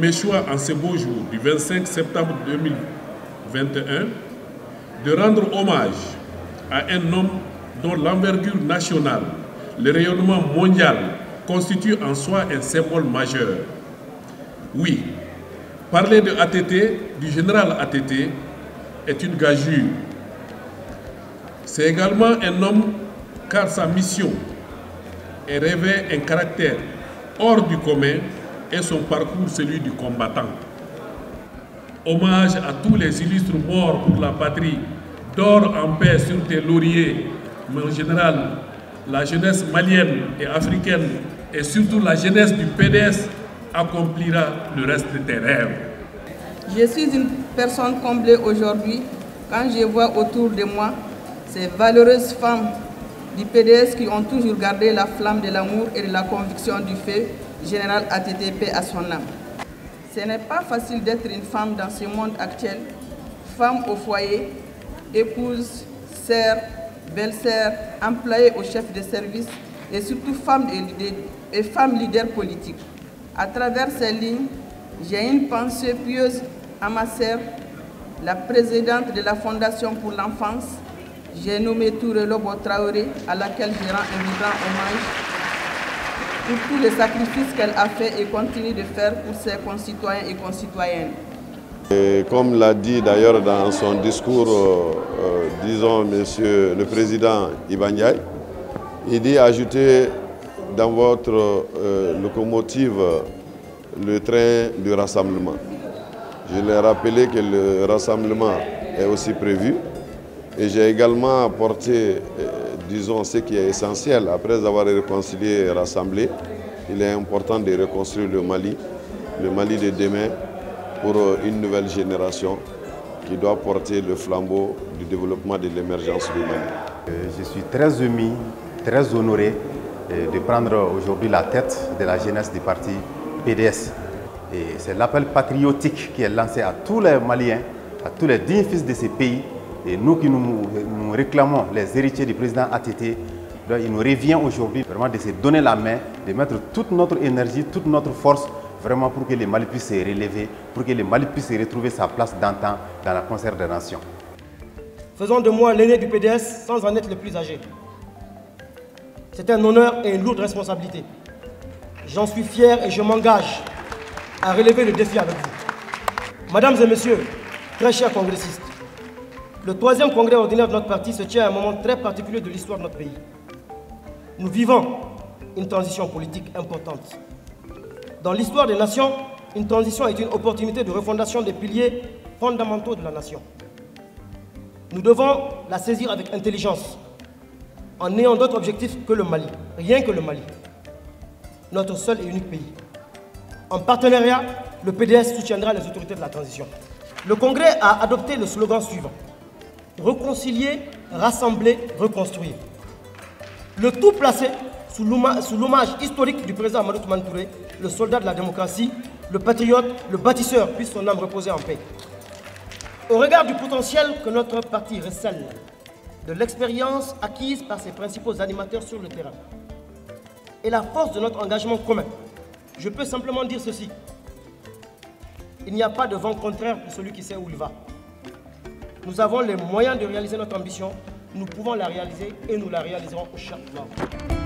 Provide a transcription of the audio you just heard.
mes choix en ce beau jour du 25 septembre 2021 de rendre hommage à un homme dont l'envergure nationale, le rayonnement mondial constitue en soi un symbole majeur. Oui, parler de ATT, du général ATT, est une gageure. C'est également un homme car sa mission revêt un caractère hors du commun et son parcours celui du combattant. Hommage à tous les illustres morts pour la patrie, dors en paix sur tes lauriers, mon général, la jeunesse malienne et africaine et surtout la jeunesse du PDS accomplira le reste de tes rêves. Je suis une personne comblée aujourd'hui quand je vois autour de moi ces valeureuses femmes du PDS qui ont toujours gardé la flamme de l'amour et de la conviction du feu général ATT à son âme. Ce n'est pas facile d'être une femme dans ce monde actuel, femme au foyer, épouse, sœur, belle-sœur, employée au chef de service et surtout femme leader politique. À travers ces lignes, j'ai une pensée pieuse à ma sœur, la présidente de la Fondation pour l'enfance. J'ai nommé Touré Lobo Traoré, à laquelle je rends un vibrant hommage pour tous les sacrifices qu'elle a fait et continue de faire pour ses concitoyens et concitoyennes. Et comme l'a dit d'ailleurs dans son discours, disons, monsieur le président Iba Ndiaye, il dit ajouter dans votre locomotive le train du rassemblement. Je l'ai rappelé que le rassemblement est aussi prévu et j'ai également apporté, disons, ce qui est essentiel. Après avoir réconcilié et rassemblé, il est important de reconstruire le Mali de demain pour une nouvelle génération qui doit porter le flambeau du développement de l'émergence du Mali. Je suis très ému, très honoré de prendre aujourd'hui la tête de la jeunesse du parti PDS. Et c'est l'appel patriotique qui est lancé à tous les Maliens, à tous les dignes fils de ces pays. Et nous qui nous réclamons les héritiers du président ATT, il nous revient aujourd'hui vraiment de se donner la main, de mettre toute notre énergie, toute notre force vraiment pour que le Mali puisse se relever, pour que le Mali puisse retrouver sa place d'antan dans la concert des nations. Faisons de moi l'aîné du PDS sans en être le plus âgé. C'est un honneur et une lourde responsabilité. J'en suis fier et je m'engage à relever le défi avec vous. Mesdames et messieurs, très chers congressistes, le 3e congrès ordinaire de notre parti se tient à un moment très particulier de l'histoire de notre pays. Nous vivons une transition politique importante. Dans l'histoire des nations, une transition est une opportunité de refondation des piliers fondamentaux de la nation. Nous devons la saisir avec intelligence, en n'ayant d'autre objectif que le Mali, rien que le Mali, notre seul et unique pays. En partenariat, le PDS soutiendra les autorités de la transition. Le Congrès a adopté le slogan suivant: réconcilier, rassembler, reconstruire. Le tout placé sous l'hommage historique du président Amadou Toumani Touré, le soldat de la démocratie, le patriote, le bâtisseur, puisse son âme reposer en paix. Au regard du potentiel que notre parti recèle, de l'expérience acquise par ses principaux animateurs sur le terrain, et la force de notre engagement commun, je peux simplement dire ceci: il n'y a pas de vent contraire pour celui qui sait où il va. Nous avons les moyens de réaliser notre ambition, nous pouvons la réaliser et nous la réaliserons au chaque moment.